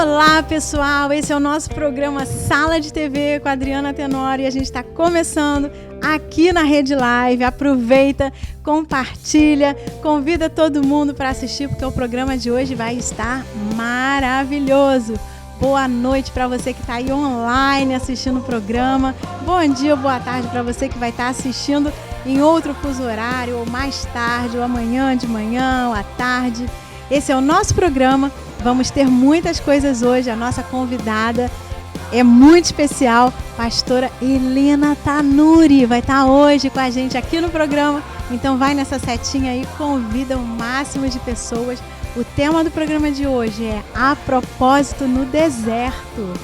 Olá, pessoal! Esse é o nosso programa Sala de TV com a Adriana Tenório e a gente está começando aqui na Rede Live. Aproveita, compartilha, convida todo mundo para assistir porque o programa de hoje vai estar maravilhoso. Boa noite para você que está aí online assistindo o programa. Bom dia ou boa tarde para você que vai estar assistindo em outro fuso horário, ou mais tarde, ou amanhã de manhã, ou à tarde. Esse é o nosso programa. Vamos ter muitas coisas hoje. A nossa convidada é muito especial, pastora Helena Tanuri. Vai estar hoje com a gente aqui no programa. Então vai nessa setinha aí, convida o máximo de pessoas. O tema do programa de hoje é A Propósito no Deserto.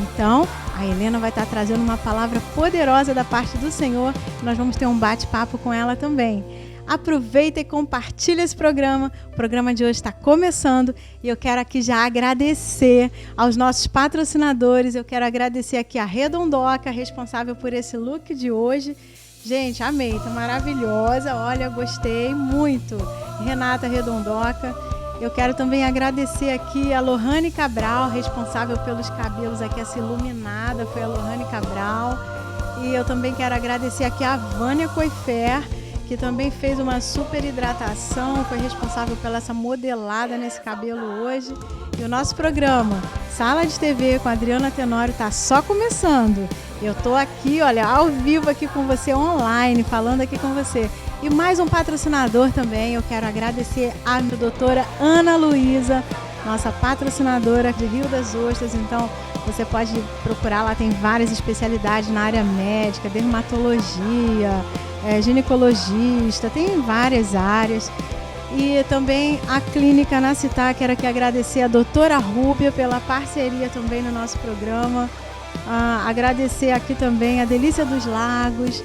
Então, a Helena vai estar trazendo uma palavra poderosa da parte do Senhor. Nós vamos ter um bate-papo com ela também. Aproveita e compartilha esse programa. O programa de hoje está começando e eu quero aqui já agradecer aos nossos patrocinadores. Eu quero agradecer aqui a Redondoca, responsável por esse look de hoje. Gente, amei, tá maravilhosa. Olha, gostei muito. Renata Redondoca. Eu quero também agradecer aqui a Lohane Cabral, responsável pelos cabelos aqui, essa iluminada foi a Lohane Cabral. E eu também quero agradecer aqui a Vânia Coifer, que também fez uma super hidratação, foi responsável pela essa modelada nesse cabelo hoje. E o nosso programa Sala de TV com a Adriana Tenório está só começando. Eu estou aqui, olha, ao vivo aqui com você online, falando aqui com você. E mais um patrocinador também, eu quero agradecer a doutora Ana Luísa, nossa patrocinadora de Rio das Ostras. Então, você pode procurar, lá tem várias especialidades na área médica, dermatologia, ginecologista, tem várias áreas. E também a Clínica Nacitá, quero aqui agradecer a doutora Rúbia pela parceria também no nosso programa. Agradecer aqui também a Delícia dos Lagos.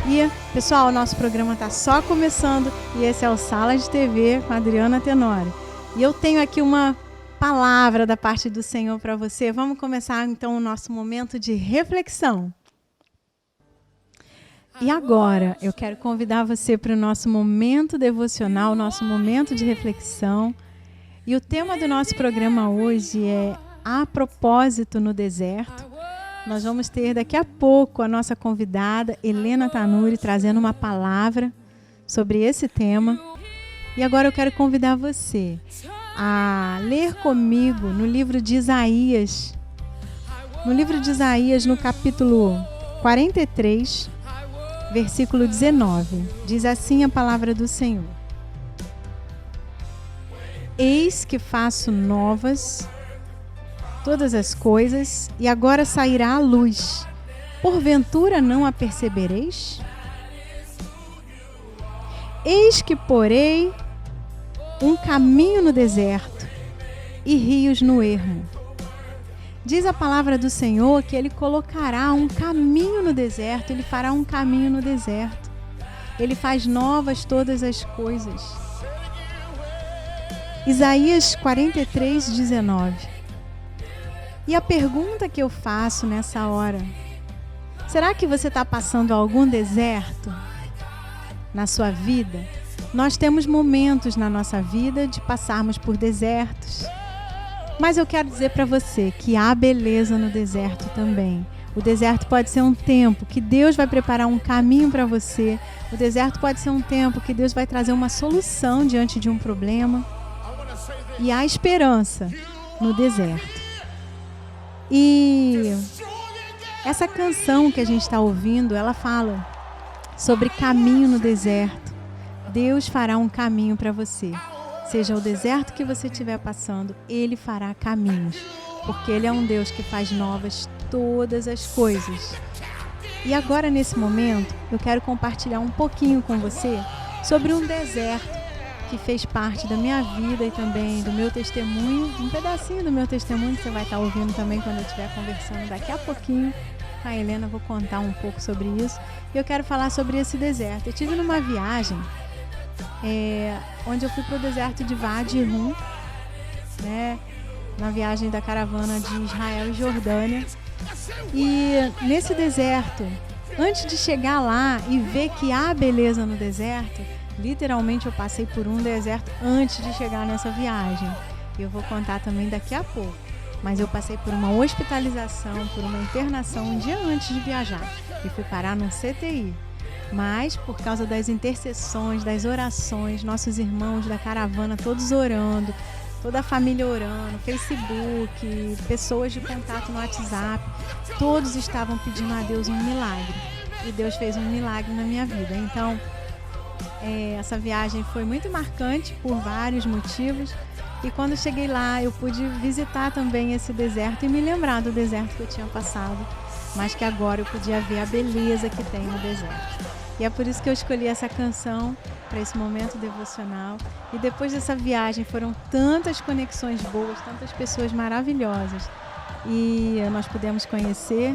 E, pessoal, o nosso programa está só começando e esse é o Sala de TV com a Adriana Tenório. E eu tenho aqui uma palavra da parte do Senhor para você. Vamos começar, então, o nosso momento de reflexão. E agora, eu quero convidar você para o nosso momento devocional, nosso momento de reflexão. E o tema do nosso programa hoje é A Propósito no Deserto. Nós vamos ter daqui a pouco a nossa convidada, Helena Tanuri, trazendo uma palavra sobre esse tema. E agora eu quero convidar você a ler comigo no livro de Isaías. No livro de Isaías, no capítulo 43, versículo 19. Diz assim a palavra do Senhor: Eis que faço novas todas as coisas, e agora sairá a luz. Porventura não a percebereis? Eis que porei um caminho no deserto e rios no ermo. Diz a palavra do Senhor que Ele colocará um caminho no deserto, Ele fará um caminho no deserto. Ele faz novas todas as coisas. Isaías 43, 19. E a pergunta que eu faço nessa hora: será que você está passando algum deserto na sua vida? Nós temos momentos na nossa vida de passarmos por desertos. Mas eu quero dizer para você que há beleza no deserto também. O deserto pode ser um tempo que Deus vai preparar um caminho para você. O deserto pode ser um tempo que Deus vai trazer uma solução diante de um problema. E há esperança no deserto. E essa canção que a gente está ouvindo, ela fala sobre caminho no deserto. Deus fará um caminho para você. Seja o deserto que você estiver passando, Ele fará caminhos. Porque Ele é um Deus que faz novas todas as coisas. E agora, nesse momento, eu quero compartilhar um pouquinho com você sobre um deserto que fez parte da minha vida e também do meu testemunho. Um pedacinho do meu testemunho que você vai estar ouvindo também quando eu estiver conversando daqui a pouquinho com a Helena. Vou contar um pouco sobre isso. E eu quero falar sobre esse deserto. Eu estive numa viagem onde eu fui para o deserto de Wadi Rum, né, na viagem da caravana de Israel e Jordânia. E nesse deserto, antes de chegar lá e ver que há beleza no deserto, literalmente eu passei por um deserto antes de chegar nessa viagem. Eu vou contar também daqui a pouco. mas eu passei por uma hospitalização, por uma internação um dia antes de viajar e fui parar num CTI. Mas por causa das intercessões, das orações, nossos irmãos da caravana todos orando, toda a família orando, Facebook, pessoas de contato no WhatsApp, todos estavam pedindo a Deus um milagre. E Deus fez um milagre na minha vida. Então, essa viagem foi muito marcante por vários motivos. E quando cheguei lá, eu pude visitar também esse deserto e me lembrar do deserto que eu tinha passado, mas que agora eu podia ver a beleza que tem no deserto. E é por isso que eu escolhi essa canção para esse momento devocional. E depois dessa viagem foram tantas conexões boas, tantas pessoas maravilhosas. E nós pudemos conhecer,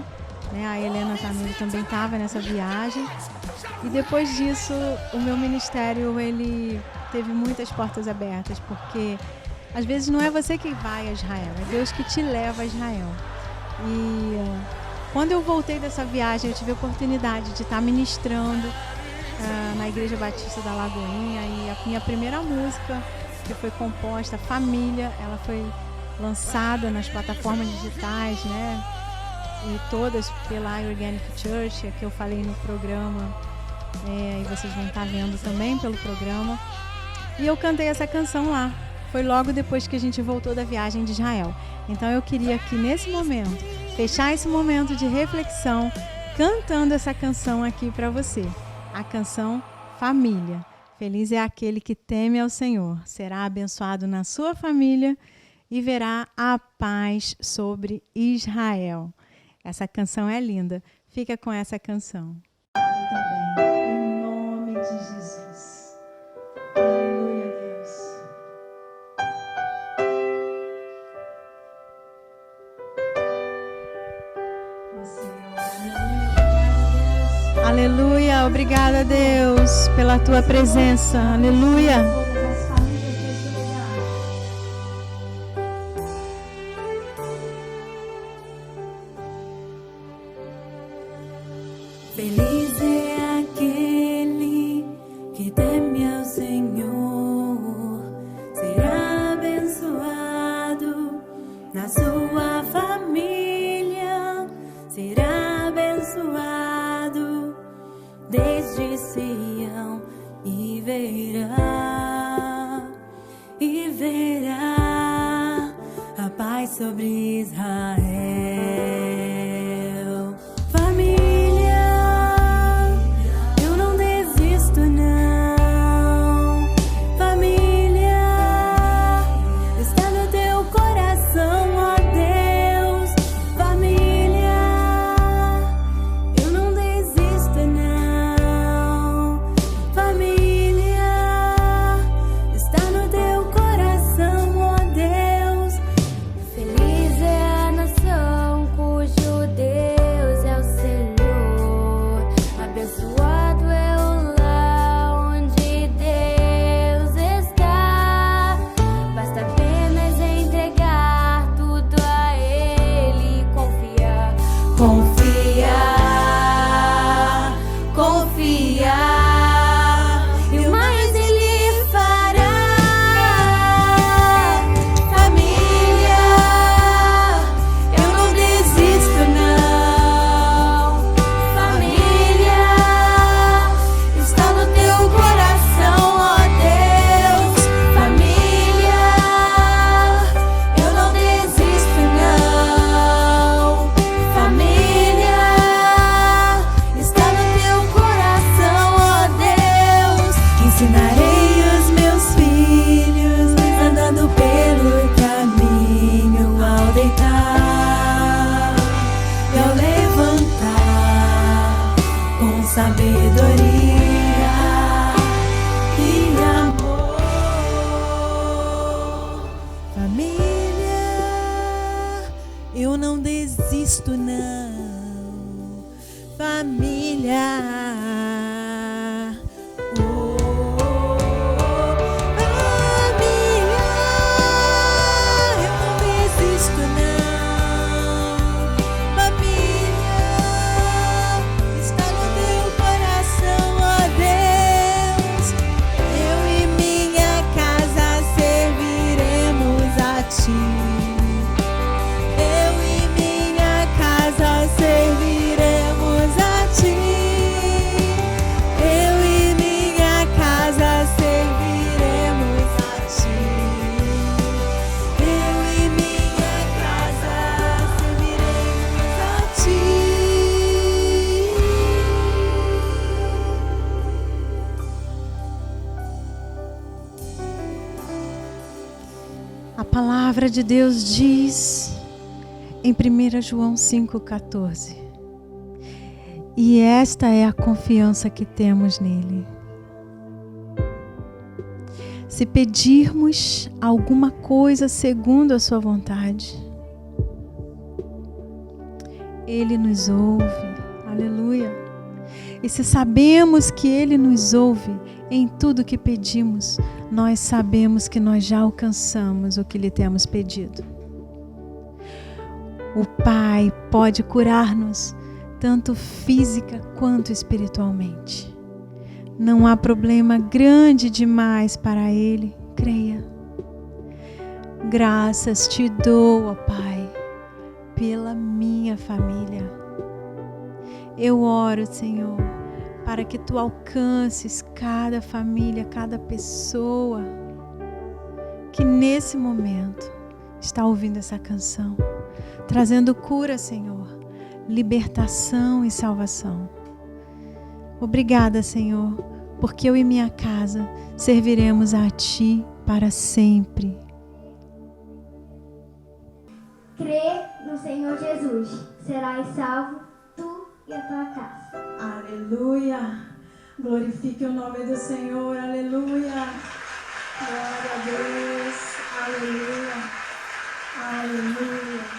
né? A Helena Tamiro também estava nessa viagem. E depois disso, o meu ministério ele teve muitas portas abertas, porque às vezes não é você que vai a Israel, é Deus que te leva a Israel. E quando eu voltei dessa viagem, eu tive a oportunidade de estar ministrando na Igreja Batista da Lagoinha. E a minha primeira música, que foi composta, Família, ela foi lançada nas plataformas digitais, né? E todas pela Organic Church, que eu falei no programa, e vocês vão estar vendo também pelo programa. E eu cantei essa canção lá. Foi logo depois que a gente voltou da viagem de Israel. Então eu queria aqui nesse momento, fechar esse momento de reflexão, cantando essa canção aqui para você. A canção Família. Feliz é aquele que teme ao Senhor. Será abençoado na sua família e verá a paz sobre Israel. Essa canção é linda. Fica com essa canção. Em nome de Jesus. Aleluia, Deus. Aleluia, obrigada, Deus, pela tua presença. Aleluia. Feliz é aquele que teme ao Senhor, será abençoado na sua família, será abençoado desde Sião e verá a paz sobre Israel. A palavra de Deus diz em 1 João 5,14: e esta é a confiança que temos nele. Se pedirmos alguma coisa segundo a sua vontade, Ele nos ouve. Aleluia. E se sabemos que Ele nos ouve em tudo que pedimos, nós sabemos que nós já alcançamos o que lhe temos pedido. O Pai pode curar-nos, tanto física quanto espiritualmente. Não há problema grande demais para Ele, creia. Graças te dou, ó Pai, pela minha família. Eu oro, Senhor, para que Tu alcances cada família, cada pessoa que nesse momento está ouvindo essa canção, trazendo cura, Senhor, libertação e salvação. Obrigada, Senhor, porque eu e minha casa serviremos a Ti para sempre. Crê no Senhor Jesus, serás salvo, tu e a tua casa. Aleluia! Glorifique o nome do Senhor, aleluia! Glória a Deus, aleluia! Aleluia!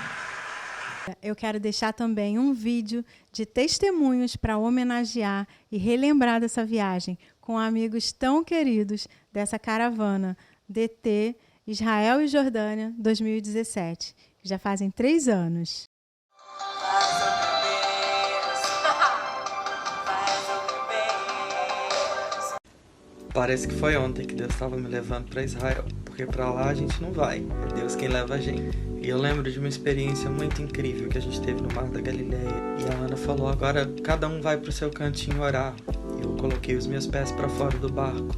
Eu quero deixar também um vídeo de testemunhos para homenagear e relembrar dessa viagem com amigos tão queridos dessa caravana DT Israel e Jordânia 2017. Já fazem 3 anos. Parece que foi ontem que Deus estava me levando para Israel, porque para lá a gente não vai, é Deus quem leva a gente. E eu lembro de uma experiência muito incrível que a gente teve no Mar da Galileia. E a Ana falou, agora cada um vai para o seu cantinho orar. E eu coloquei os meus pés para fora do barco.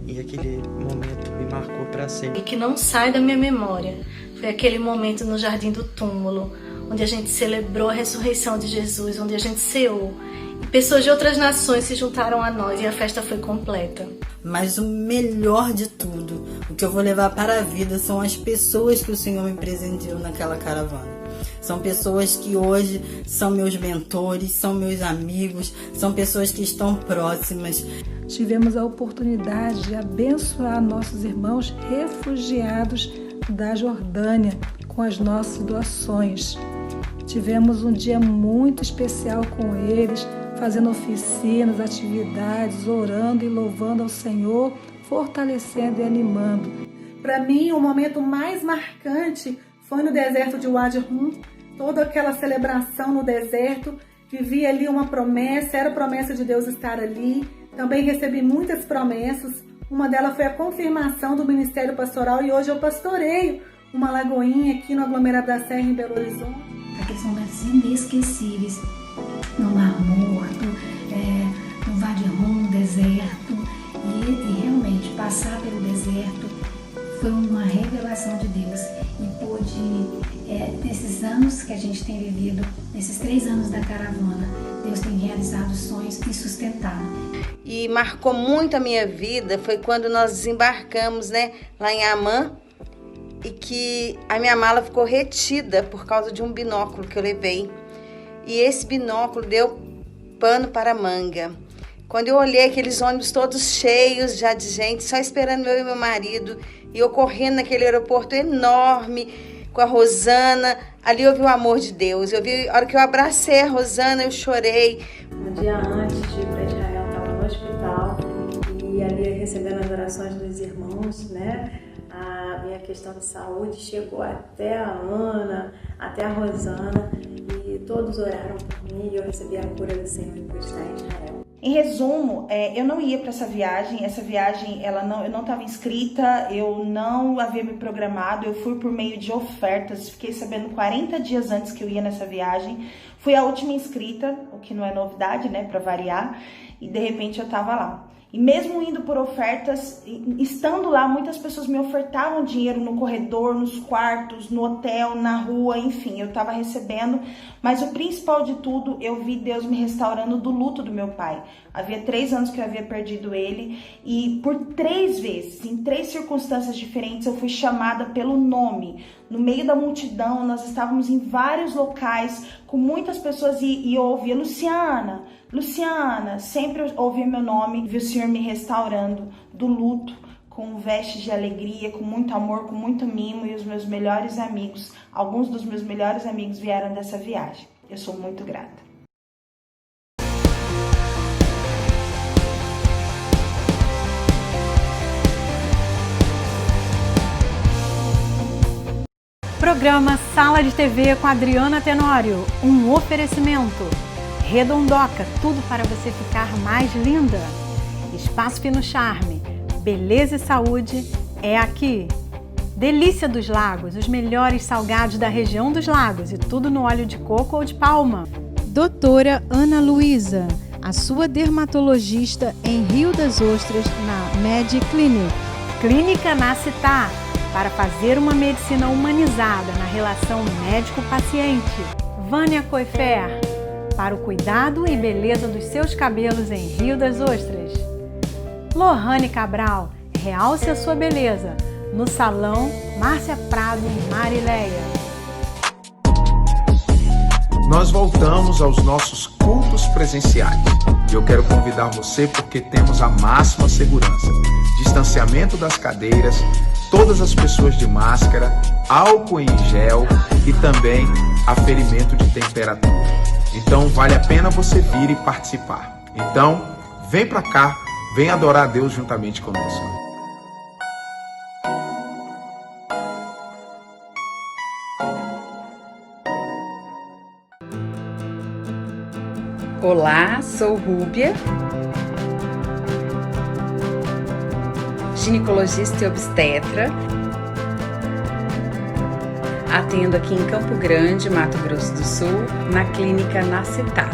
E aquele momento me marcou para sempre. E que não sai da minha memória foi aquele momento no Jardim do Túmulo, onde a gente celebrou a ressurreição de Jesus, onde a gente ceou. E pessoas de outras nações se juntaram a nós e a festa foi completa. Mas o melhor de tudo, o que eu vou levar para a vida, são as pessoas que o Senhor me presenteou naquela caravana. São pessoas que hoje são meus mentores, são meus amigos, são pessoas que estão próximas. Tivemos a oportunidade de abençoar nossos irmãos refugiados da Jordânia com as nossas doações. Tivemos um dia muito especial com eles, fazendo oficinas, atividades, orando e louvando ao Senhor, fortalecendo e animando. Para mim, o momento mais marcante foi no deserto de Wadi Rum, toda aquela celebração no deserto, vivi ali uma promessa, era a promessa de Deus estar ali. Também recebi muitas promessas, uma delas foi a confirmação do Ministério Pastoral e hoje eu pastoreio uma lagoinha aqui no aglomerado da Serra, em Belo Horizonte. Aqueles momentos inesquecíveis, no Mar Morto, no Wadi Rum, no deserto, e realmente passar pelo deserto foi uma revelação de Deus e pôde, nesses anos que a gente tem vivido, nesses 3 anos da caravana, Deus tem realizado sonhos e sustentado. E marcou muito a minha vida foi quando nós desembarcamos, lá em Amã, e que a minha mala ficou retida por causa de um binóculo que eu levei. E esse binóculo deu pano para manga. Quando eu olhei aqueles ônibus todos cheios já de gente, só esperando eu e meu marido, e eu correndo naquele aeroporto enorme com a Rosana, ali eu vi o amor de Deus. A hora que eu abracei a Rosana, eu chorei. Um dia antes de ir para Israel, eu estava no hospital e ali recebendo as orações dos irmãos, a minha questão de saúde chegou até a Ana, até a Rosana, e todos oraram por mim e eu recebi a cura do Senhor por estar em Israel. Em resumo, eu não ia para essa viagem eu não estava inscrita, eu não havia me programado, eu fui por meio de ofertas, fiquei sabendo 40 dias antes que eu ia nessa viagem, fui a última inscrita, o que não é novidade, para variar, e de repente eu estava lá. E mesmo indo por ofertas, estando lá, muitas pessoas me ofertavam dinheiro no corredor, nos quartos, no hotel, na rua, enfim, eu estava recebendo Mas o principal de tudo, eu vi Deus me restaurando do luto do meu pai. Havia 3 anos que eu havia perdido ele e por 3 vezes, em 3 circunstâncias diferentes, eu fui chamada pelo nome. No meio da multidão, nós estávamos em vários locais com muitas pessoas e eu ouvia Luciana, Luciana, sempre eu ouvia meu nome e vi o Senhor me restaurando do luto, com vestes de alegria, com muito amor, com muito mimo, e os meus melhores amigos, alguns dos meus melhores amigos vieram dessa viagem. Eu sou muito grata. Programa Sala de TV com Adriana Tenório, um oferecimento. Redondoca, tudo para você ficar mais linda. Espaço Fino Charme, beleza e saúde é aqui. Delícia dos Lagos, os melhores salgados da região dos lagos e tudo no óleo de coco ou de palma. Doutora Ana Luísa, a sua dermatologista em Rio das Ostras, na Med Clinic. Clínica Nascitá, para fazer uma medicina humanizada na relação médico-paciente. Vânia Coifer, para o cuidado e beleza dos seus cabelos em Rio das Ostras. Lohane Cabral, realce a sua beleza no Salão Márcia Prado, em Marileia. Nós voltamos aos nossos cultos presenciais. E eu quero convidar você porque temos a máxima segurança. Distanciamento das cadeiras, todas as pessoas de máscara, álcool em gel e também aferimento de temperatura. Então vale a pena você vir e participar. Então, vem pra cá, vem adorar a Deus juntamente conosco. Olá, sou Rúbia, ginecologista e obstetra. Atendo aqui em Campo Grande, Mato Grosso do Sul, na Clínica Nascitá.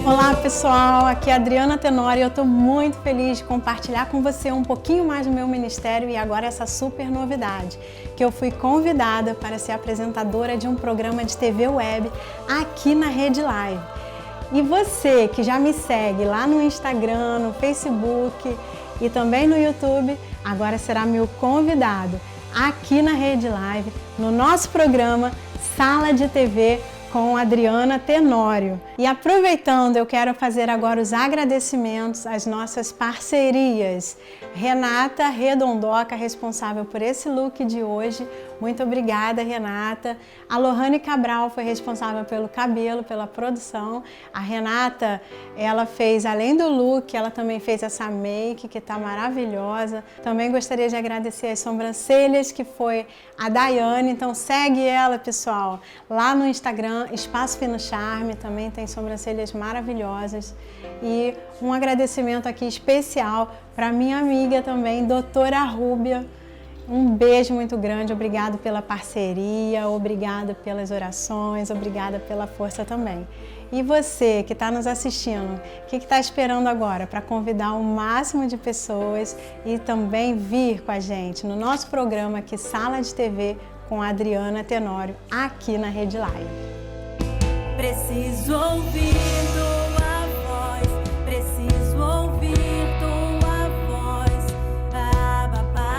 Olá pessoal, aqui é a Adriana Tenório e eu estou muito feliz de compartilhar com você um pouquinho mais do meu ministério e agora essa super novidade, que eu fui convidada para ser apresentadora de um programa de TV web aqui na Rede Live. E você que já me segue lá no Instagram, no Facebook e também no YouTube, agora será meu convidado aqui na Rede Live, no nosso programa Sala de TV com Adriana Tenório. E aproveitando, eu quero fazer agora os agradecimentos às nossas parcerias. Renata Redondoca, responsável por esse look de hoje. Muito obrigada, Renata. A Lohane Cabral foi responsável pelo cabelo, pela produção. A Renata, ela fez, além do look, ela também fez essa make, que tá maravilhosa. Também gostaria de agradecer as sobrancelhas, que foi a Daiane. Então segue ela, pessoal, lá no Instagram, Espaço Fino Charme, também tem sobrancelhas maravilhosas. E um agradecimento aqui especial para minha amiga também, doutora Rúbia. Um beijo muito grande, obrigado pela parceria, obrigada pelas orações, obrigada pela força também. E você que está nos assistindo, o que está esperando agora para convidar o máximo de pessoas e também vir com a gente no nosso programa aqui, Sala de TV com a Adriana Tenório, aqui na Rede Live. Preciso ouvir tua voz, preciso ouvir tua voz, Abba Pai,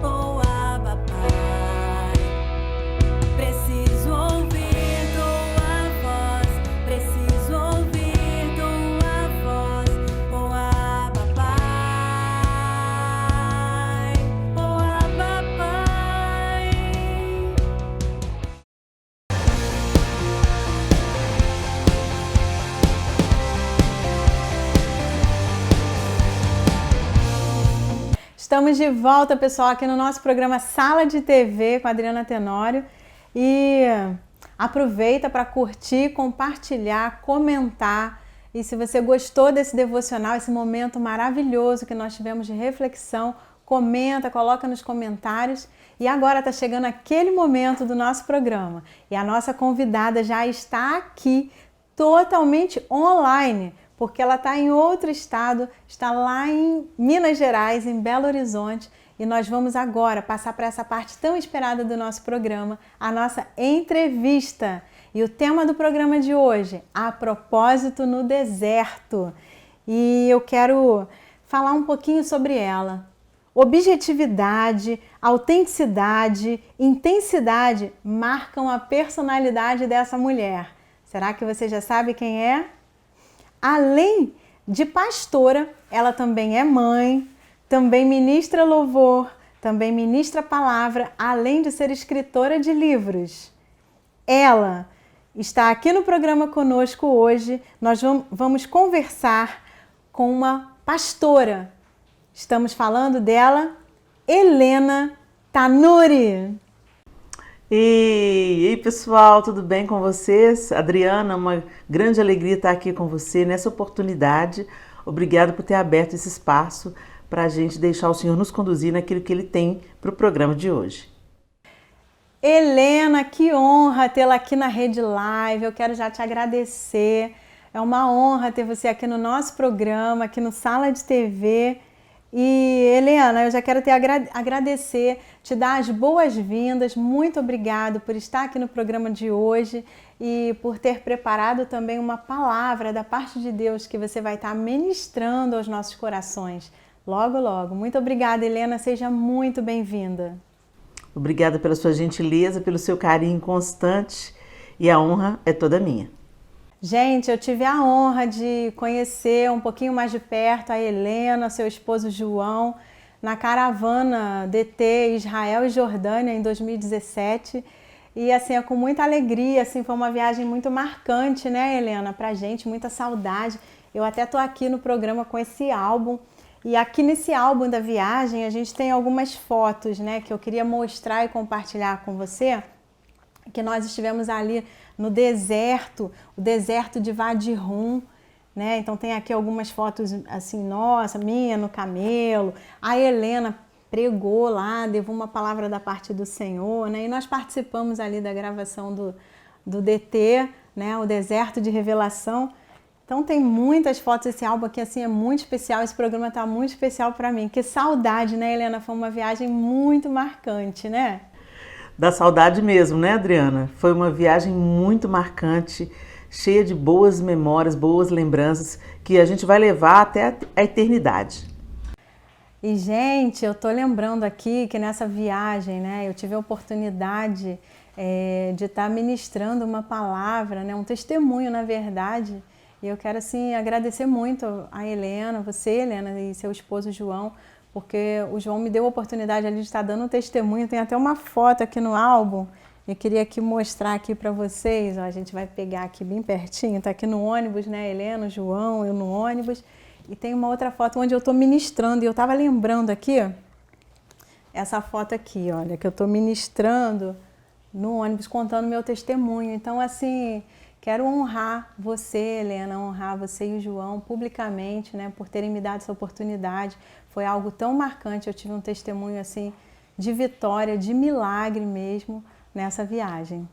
oh Abba Pai. Preciso ouvir tua voz, preciso ouvir tua voz, oh Abba Pai, oh Abba Pai. Estamos de volta, pessoal, aqui no nosso programa Sala de TV com a Adriana Tenório. E aproveita para curtir, compartilhar, comentar E se você gostou desse devocional, esse momento maravilhoso que nós tivemos de reflexão, comenta, coloca nos comentários. E agora está chegando aquele momento do nosso programa. E a nossa convidada já está aqui, totalmente online, porque ela está em outro estado, está lá em Minas Gerais, em Belo Horizonte. E nós vamos agora passar para essa parte tão esperada do nosso programa, a nossa entrevista. E o tema do programa de hoje, a propósito no deserto. E eu quero falar um pouquinho sobre ela. Objetividade, autenticidade, intensidade marcam a personalidade dessa mulher. Será que você já sabe quem é? Além de pastora, ela também é mãe, também ministra louvor, também ministra palavra, além de ser escritora de livros. Ela está aqui no programa conosco hoje. Nós vamos conversar com uma pastora. Estamos falando dela, Helena Tanuri. Ei, pessoal, tudo bem com vocês? Adriana, uma grande alegria estar aqui com você nessa oportunidade. Obrigada por ter aberto esse espaço para a gente deixar o Senhor nos conduzir naquilo que Ele tem para o programa de hoje. Helena, que honra tê-la aqui na Rede Live. Eu quero já te agradecer. É uma honra ter você aqui no nosso programa, aqui no Sala de TV. E, Helena, eu já quero te agradecer, te dar as boas-vindas. Muito obrigado por estar aqui no programa de hoje e por ter preparado também uma palavra da parte de Deus que você vai estar ministrando aos nossos corações logo, logo. Muito obrigada, Helena. Seja muito bem-vinda. Obrigada pela sua gentileza, pelo seu carinho constante, e a honra é toda minha. Gente, eu tive a honra de conhecer um pouquinho mais de perto a Helena, seu esposo João, na caravana DT Israel e Jordânia em 2017. E assim, é com muita alegria, assim, foi uma viagem muito marcante, né, Helena, pra gente, muita saudade. Eu até tô aqui no programa com esse álbum. E aqui nesse álbum da viagem a gente tem algumas fotos, né, que eu queria mostrar e compartilhar com você, que nós estivemos ali no deserto, o deserto de Wadi Rum, né? Então tem aqui algumas fotos assim, nossa, minha no camelo, a Helena pregou lá, levou uma palavra da parte do Senhor, né? E nós participamos ali da gravação do DT, né? O Deserto de Revelação. Então tem muitas fotos, esse álbum aqui assim é muito especial, esse programa está muito especial para mim. Que saudade, né, Helena? Foi uma viagem muito marcante, né? Dá saudade mesmo, né, Adriana? Foi uma viagem muito marcante, cheia de boas memórias, boas lembranças, que a gente vai levar até a eternidade. E, gente, eu tô lembrando aqui que nessa viagem, né, eu tive a oportunidade de estar ministrando uma palavra, né, um testemunho, na verdade. E eu quero, assim, agradecer muito a Helena, você, Helena, e seu esposo João, porque o João me deu a oportunidade ali de estar dando um testemunho. Tem até uma foto aqui no álbum. Eu queria aqui mostrar aqui para vocês. Ó, a gente vai pegar aqui bem pertinho. Tá aqui no ônibus, né? Helena, o João, eu no ônibus. E tem uma outra foto onde eu estou ministrando. E eu estava lembrando aqui, essa foto aqui, olha, que eu estou ministrando no ônibus, contando meu testemunho. Então, assim, quero honrar você, Helena, honrar você e o João publicamente, né? Por terem me dado essa oportunidade. Foi algo tão marcante, eu tive um testemunho assim de vitória, de milagre mesmo nessa viagem.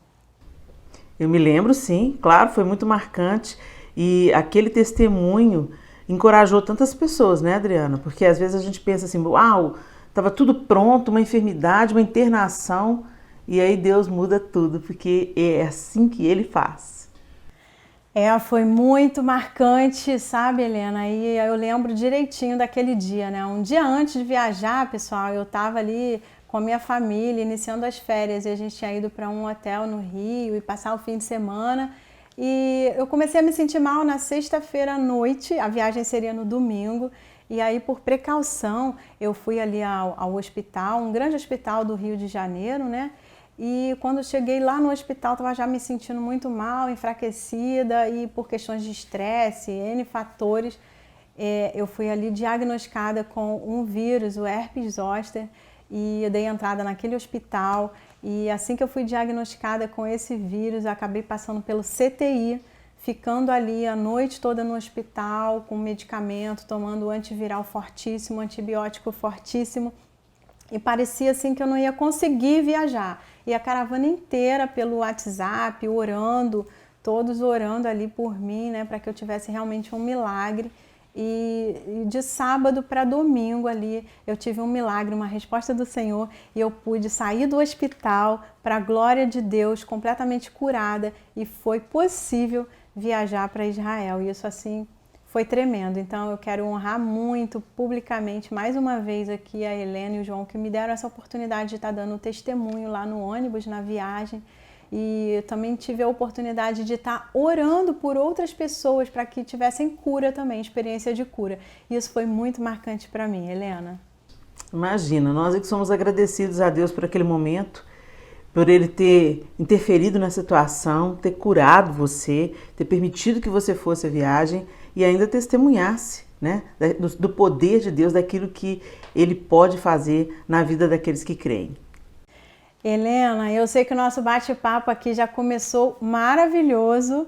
Eu me lembro, sim, claro, foi muito marcante e aquele testemunho encorajou tantas pessoas, né, Adriana? Porque às vezes a gente pensa assim, uau, estava tudo pronto, uma enfermidade, uma internação, e aí Deus muda tudo, porque é assim que Ele faz. Foi muito marcante, sabe, Helena? E eu lembro direitinho daquele dia, né? Um dia antes de viajar, pessoal, eu estava ali com a minha família, iniciando as férias, e a gente tinha ido para um hotel no Rio e passar o fim de semana. E eu comecei a me sentir mal na sexta-feira à noite, a viagem seria no domingo, e aí, por precaução, eu fui ali ao hospital, um grande hospital do Rio de Janeiro, né? E quando cheguei lá no hospital, estava já me sentindo muito mal, enfraquecida, e por questões de estresse, N fatores, eu fui ali diagnosticada com um vírus, o herpes zoster, e eu dei entrada naquele hospital. E assim que eu fui diagnosticada com esse vírus, eu acabei passando pelo CTI, ficando ali a noite toda no hospital com medicamento, tomando antiviral fortíssimo, antibiótico fortíssimo, e parecia assim que eu não ia conseguir viajar. E a caravana inteira pelo WhatsApp, orando, todos orando ali por mim, né, para que eu tivesse realmente um milagre. E de sábado para domingo ali eu tive um milagre, uma resposta do Senhor, e eu pude sair do hospital para a glória de Deus, completamente curada, e foi possível viajar para Israel. E isso assim foi tremendo. Então eu quero honrar muito publicamente mais uma vez aqui a Helena e o João, que me deram essa oportunidade de estar dando testemunho lá no ônibus, na viagem. E eu também tive a oportunidade de estar orando por outras pessoas para que tivessem cura também, experiência de cura. E isso foi muito marcante para mim, Helena. Imagina, nós é que somos agradecidos a Deus por aquele momento, por Ele ter interferido na situação, ter curado você, ter permitido que você fosse a viagem e ainda testemunhasse, né, do poder de Deus, daquilo que Ele pode fazer na vida daqueles que creem. Helena, eu sei que o nosso bate-papo aqui já começou maravilhoso,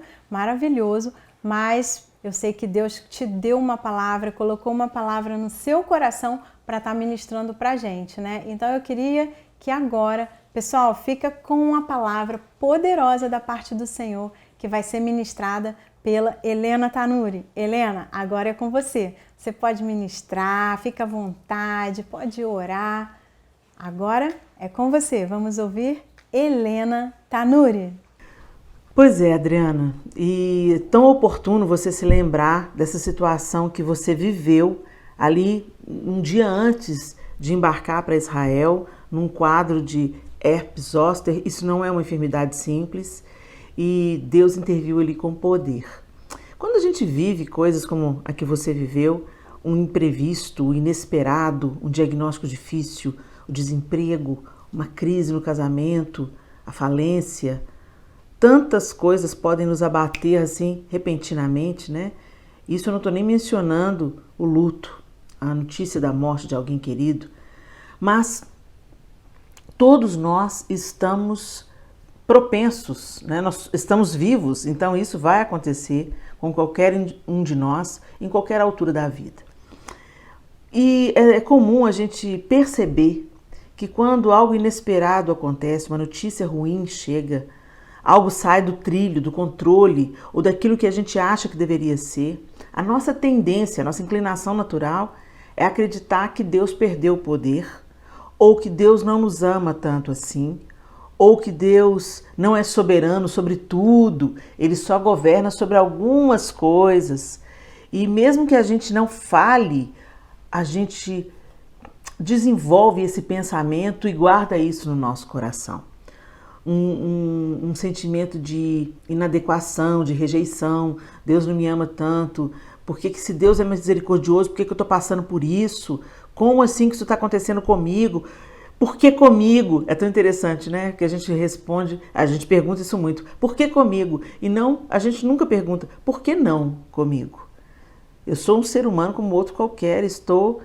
mas eu sei que Deus te deu uma palavra, colocou uma palavra no seu coração para estar ministrando para a gente, né? Então eu queria que agora, pessoal, fica com uma palavra poderosa da parte do Senhor, que vai ser ministrada pela Helena Tanuri. Helena, agora é com você. Você pode ministrar, fica à vontade, pode orar. Agora é com você. Vamos ouvir Helena Tanuri. Pois é, Adriana. E é tão oportuno você se lembrar dessa situação que você viveu ali um dia antes de embarcar para Israel, num quadro de herpes zoster. Isso não é uma enfermidade simples e Deus interviu ali com poder. Quando a gente vive coisas como a que você viveu, um imprevisto, o inesperado, um diagnóstico difícil, o desemprego, uma crise no casamento, a falência, tantas coisas podem nos abater assim repentinamente, né? Isso eu não estou nem mencionando o luto, a notícia da morte de alguém querido, mas todos nós estamos propensos, né? Nós estamos vivos, então isso vai acontecer com qualquer um de nós em qualquer altura da vida. E é comum a gente perceber que quando algo inesperado acontece, uma notícia ruim chega, algo sai do trilho, do controle ou daquilo que a gente acha que deveria ser, a nossa tendência, a nossa inclinação natural é acreditar que Deus perdeu o poder, ou que Deus não nos ama tanto assim, ou que Deus não é soberano sobre tudo, Ele só governa sobre algumas coisas. E mesmo que a gente não fale, a gente desenvolve esse pensamento e guarda isso no nosso coração. Um sentimento de inadequação, de rejeição. Deus não me ama tanto. Por que se Deus é misericordioso, por que eu estou passando por isso? Como assim que isso está acontecendo comigo? Por que comigo? É tão interessante, né? Que a gente responde, a gente pergunta isso muito. Por que comigo? E não, a gente nunca pergunta, por que não comigo? Eu sou um ser humano como outro qualquer, estou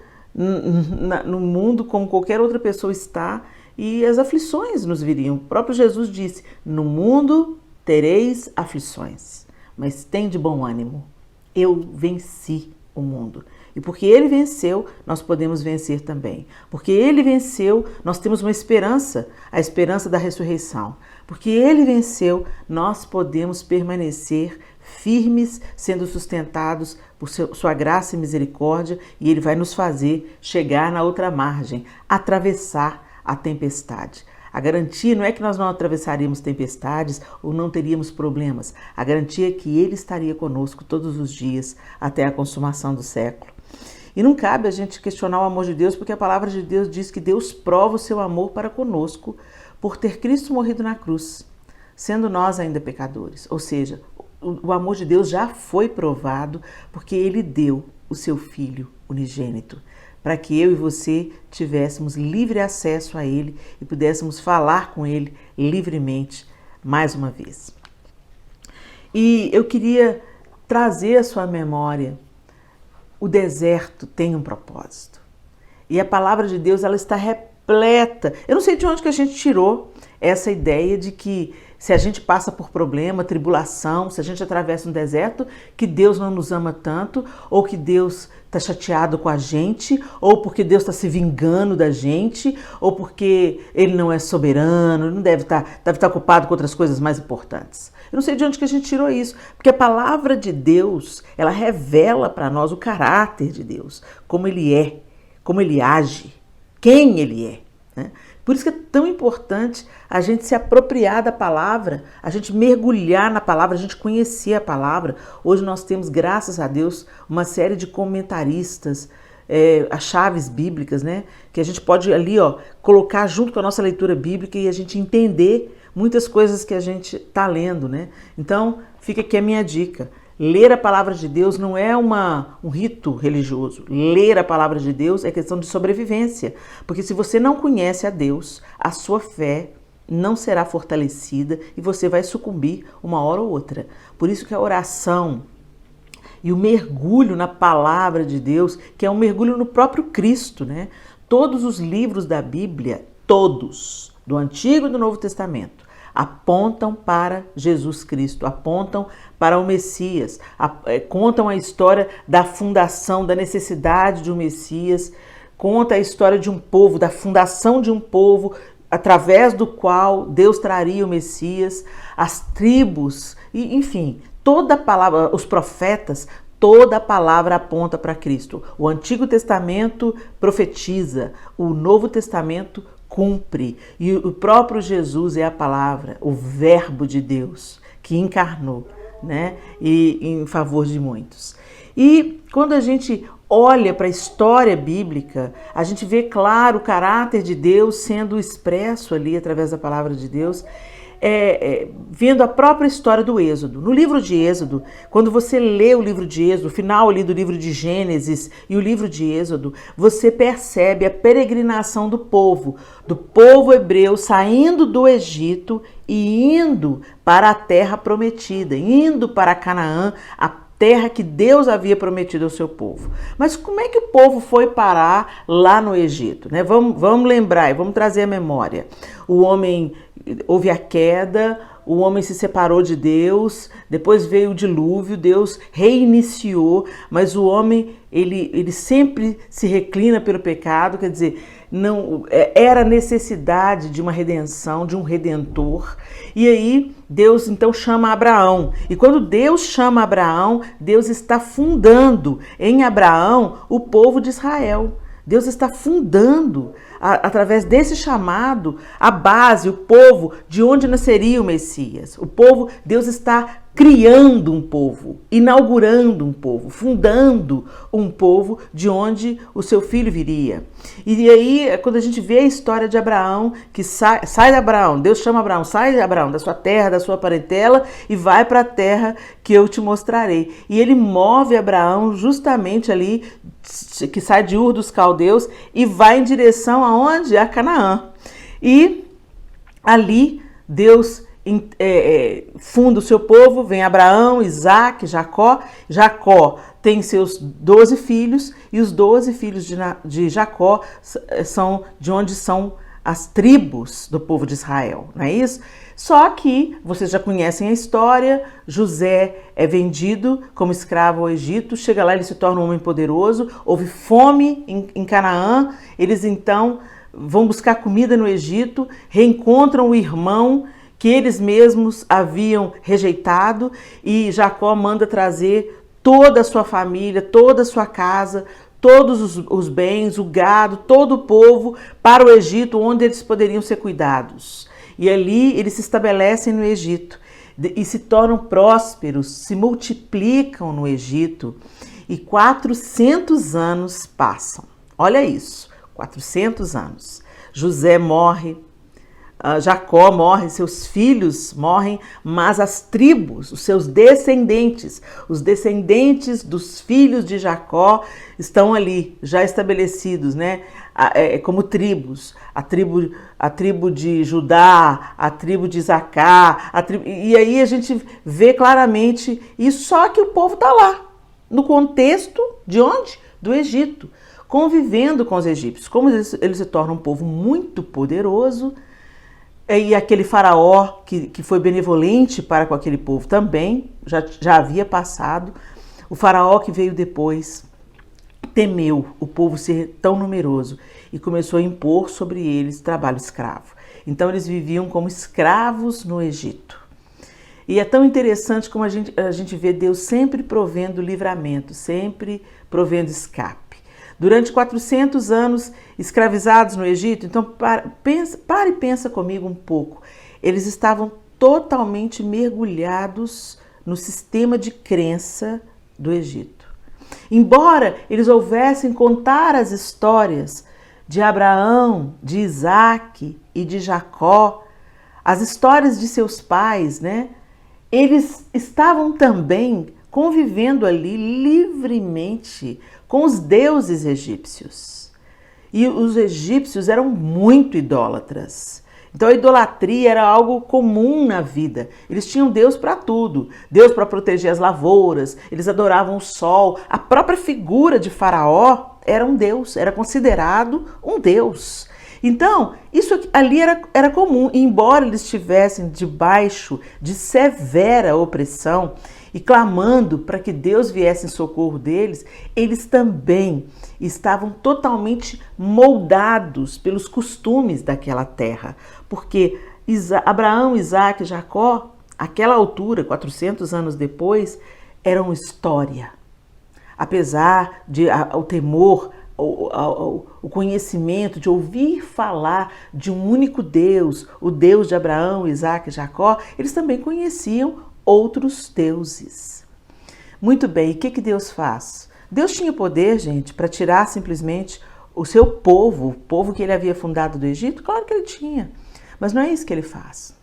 no mundo como qualquer outra pessoa está, e as aflições nos viriam. O próprio Jesus disse, no mundo tereis aflições, mas tem de bom ânimo, eu venci o mundo. E porque Ele venceu, nós podemos vencer também. Porque Ele venceu, nós temos uma esperança, a esperança da ressurreição. Porque Ele venceu, nós podemos permanecer firmes, sendo sustentados por sua graça e misericórdia, e Ele vai nos fazer chegar na outra margem, atravessar a tempestade. A garantia não é que nós não atravessaríamos tempestades ou não teríamos problemas. A garantia é que Ele estaria conosco todos os dias até a consumação do século. E não cabe a gente questionar o amor de Deus, porque a palavra de Deus diz que Deus prova o seu amor para conosco por ter Cristo morrido na cruz, sendo nós ainda pecadores. Ou seja, o amor de Deus já foi provado porque Ele deu o seu Filho unigênito, para que eu e você tivéssemos livre acesso a Ele e pudéssemos falar com Ele livremente mais uma vez. E eu queria trazer à sua memória, o deserto tem um propósito. E a palavra de Deus, ela está repleta. Eu não sei de onde que a gente tirou essa ideia de que se a gente passa por problema, tribulação, se a gente atravessa um deserto, que Deus não nos ama tanto, ou que Deus está chateado com a gente, ou porque Deus está se vingando da gente, ou porque Ele não é soberano, não deve estar ocupado com outras coisas mais importantes. Eu não sei de onde que a gente tirou isso, porque a palavra de Deus, ela revela para nós o caráter de Deus, como Ele é, como Ele age, quem Ele é, né? Por isso que é tão importante a gente se apropriar da palavra, a gente mergulhar na palavra, a gente conhecer a palavra. Hoje nós temos, graças a Deus, uma série de comentaristas, as chaves bíblicas, né? Que a gente pode ali, colocar junto com a nossa leitura bíblica e a gente entender muitas coisas que a gente está lendo, né? Então, fica aqui a minha dica. Ler a palavra de Deus não é um rito religioso. Ler a palavra de Deus é questão de sobrevivência. Porque se você não conhece a Deus, a sua fé não será fortalecida e você vai sucumbir uma hora ou outra. Por isso que a oração e o mergulho na palavra de Deus, que é um mergulho no próprio Cristo, né? Todos os livros da Bíblia, todos, do Antigo e do Novo Testamento, apontam para Jesus Cristo, apontam para o Messias, contam a história da fundação, da necessidade de um Messias, conta a história de um povo, da fundação de um povo, através do qual Deus traria o Messias, as tribos, e, enfim, toda a palavra, os profetas, toda a palavra aponta para Cristo. O Antigo Testamento profetiza, o Novo Testamento cumpre. E o próprio Jesus é a palavra, o Verbo de Deus, que encarnou, né? E em favor de muitos. E quando a gente olha para a história bíblica, a gente vê claro o caráter de Deus sendo expresso ali através da palavra de Deus, vendo a própria história do Êxodo. No livro de Êxodo, quando você lê o livro de Êxodo, o final ali do livro de Gênesis e o livro de Êxodo, você percebe a peregrinação do povo hebreu saindo do Egito e indo para a terra prometida, indo para Canaã, a terra que Deus havia prometido ao seu povo. Mas como é que o povo foi parar lá no Egito, né? Vamos lembrar e vamos trazer a memória. Houve a queda, o homem se separou de Deus, depois veio o dilúvio, Deus reiniciou, mas o homem, ele sempre se reclina pelo pecado, quer dizer, não era necessidade de uma redenção, de um redentor. E aí Deus então chama Abraão. E quando Deus chama Abraão, Deus está fundando em Abraão o povo de Israel. Deus está fundando, através desse chamado, a base, o povo, de onde nasceria o Messias. O povo, Deus está criando um povo, inaugurando um povo, fundando um povo de onde o seu filho viria. E aí, quando a gente vê a história de Abraão, que sai de Abraão, Deus chama Abraão, sai de Abraão, da sua terra, da sua parentela, e vai para a terra que eu te mostrarei. E ele move Abraão justamente ali, que sai de Ur dos Caldeus, e vai em direção aonde? A Canaã. E ali, Deus funda o seu povo, vem Abraão, Isaac, Jacó. Jacó tem seus 12 filhos e os 12 filhos de Jacó são de onde são as tribos do povo de Israel, não é isso? Só que vocês já conhecem a história, José é vendido como escravo ao Egito, chega lá, ele se torna um homem poderoso, houve fome em Canaã, eles então vão buscar comida no Egito, reencontram o irmão que eles mesmos haviam rejeitado, e Jacó manda trazer toda a sua família, toda a sua casa, todos os bens, o gado, todo o povo para o Egito, onde eles poderiam ser cuidados. E ali eles se estabelecem no Egito e se tornam prósperos, se multiplicam no Egito, e 400 anos passam. Olha isso, 400 anos. José morre, Jacó morre, seus filhos morrem, mas as tribos, os seus descendentes, os descendentes dos filhos de Jacó estão ali, já estabelecidos, né? Como tribos, a tribo de Judá, a tribo de Isacar, e aí a gente vê claramente isso, só que o povo está lá, no contexto de onde? Do Egito, convivendo com os egípcios. Como eles se tornam um povo muito poderoso, E aquele faraó que foi benevolente para com aquele povo também, já havia passado. O faraó que veio depois temeu o povo ser tão numeroso e começou a impor sobre eles trabalho escravo. Então eles viviam como escravos no Egito. E é tão interessante como a gente vê Deus sempre provendo livramento, sempre provendo escape. Durante 400 anos escravizados no Egito, então para e pensa comigo um pouco. Eles estavam totalmente mergulhados no sistema de crença do Egito. Embora eles ouvessem contar as histórias de Abraão, de Isaac e de Jacó, as histórias de seus pais, né? Eles estavam também convivendo ali livremente com os deuses egípcios. E os egípcios eram muito idólatras. Então a idolatria era algo comum na vida. Eles tinham Deus para tudo. Deus para proteger as lavouras, eles adoravam o sol. A própria figura de Faraó era um deus, era considerado um deus. Então, isso ali era comum. E embora eles estivessem debaixo de severa opressão e clamando para que Deus viesse em socorro deles, eles também estavam totalmente moldados pelos costumes daquela terra. Porque Abraão, Isaac e Jacó, àquela altura, 400 anos depois, eram história. Apesar de o temor, o conhecimento de ouvir falar de um único Deus, o Deus de Abraão, Isaac e Jacó, eles também conheciam outros deuses. Muito bem, e o que Deus faz? Deus tinha poder, gente, para tirar simplesmente o seu povo, o povo que ele havia fundado do Egito? Claro que ele tinha, mas não é isso que ele faz.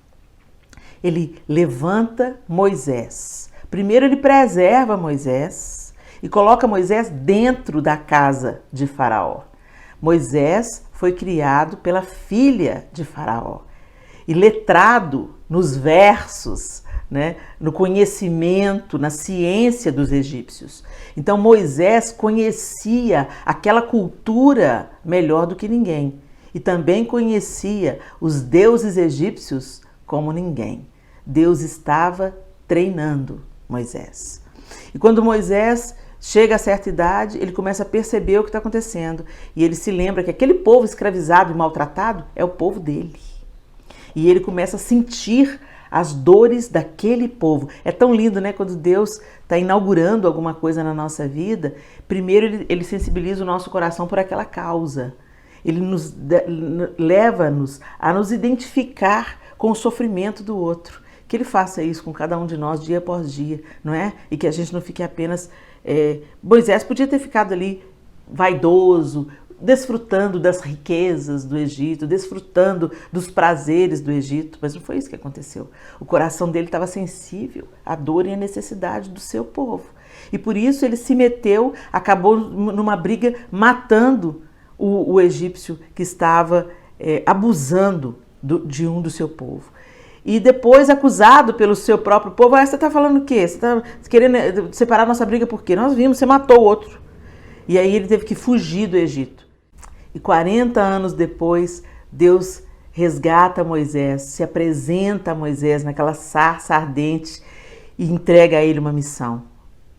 Ele levanta Moisés. Primeiro ele preserva Moisés e coloca Moisés dentro da casa de Faraó. Moisés foi criado pela filha de Faraó e letrado nos versos, né, no conhecimento, na ciência dos egípcios. Então Moisés conhecia aquela cultura melhor do que ninguém e também conhecia os deuses egípcios como ninguém. Deus estava treinando Moisés. E quando Moisés chega a certa idade, ele começa a perceber o que está acontecendo e ele se lembra que aquele povo escravizado e maltratado é o povo dele. E ele começa a sentir as dores daquele povo. É tão lindo, né? Quando Deus está inaugurando alguma coisa na nossa vida, primeiro ele sensibiliza o nosso coração por aquela causa. Ele leva-nos a nos identificar com o sofrimento do outro. Que ele faça isso com cada um de nós dia após dia, não é? E que a gente não fique apenas... Moisés podia ter ficado ali vaidoso, desfrutando das riquezas do Egito, desfrutando dos prazeres do Egito, mas não foi isso que aconteceu. O coração dele estava sensível à dor e à necessidade do seu povo. E por isso ele se meteu, acabou numa briga matando o egípcio que estava abusando de um do seu povo. E depois acusado pelo seu próprio povo, você está falando o quê? Você está querendo separar nossa briga por quê? Nós vimos, você matou o outro. E aí ele teve que fugir do Egito. E 40 anos depois, Deus resgata Moisés, se apresenta a Moisés naquela sarça ardente e entrega a ele uma missão.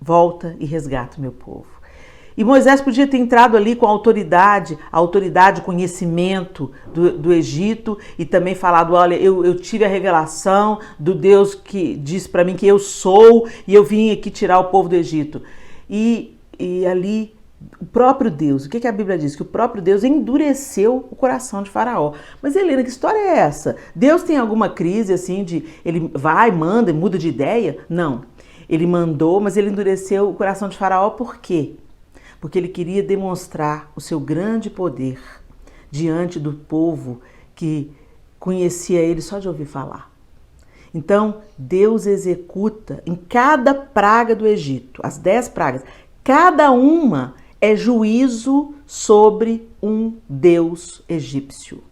Volta e resgata o meu povo. E Moisés podia ter entrado ali com autoridade, conhecimento do Egito e também falado, olha, eu tive a revelação do Deus que diz para mim que eu sou e eu vim aqui tirar o povo do Egito. E ali... O próprio Deus, o que a Bíblia diz? Que o próprio Deus endureceu o coração de Faraó. Mas Helena, que história é essa? Deus tem alguma crise assim de ele vai, manda e muda de ideia? Não. Ele mandou, mas ele endureceu o coração de Faraó por quê? Porque ele queria demonstrar o seu grande poder diante do povo que conhecia ele só de ouvir falar. Então, Deus executa em cada praga do Egito, as 10 pragas, cada uma é juízo sobre um deus egípcio.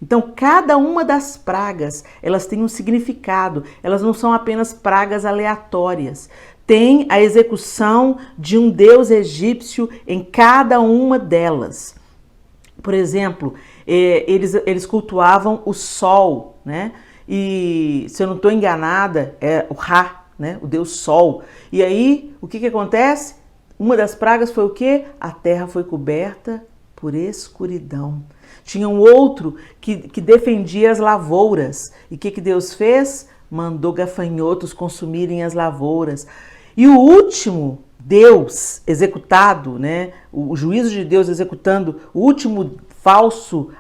Então, cada uma das pragas, elas têm um significado, elas não são apenas pragas aleatórias. Tem a execução de um deus egípcio em cada uma delas. Por exemplo, eles cultuavam o sol, né? E, se eu não estou enganada, é o Ra, né? O deus sol. E aí, o que acontece? Uma das pragas foi o quê? A terra foi coberta por escuridão. Tinha um outro que defendia as lavouras. E o que Deus fez? Mandou gafanhotos consumirem as lavouras. E o último Deus executado, né? O juízo de Deus executando o último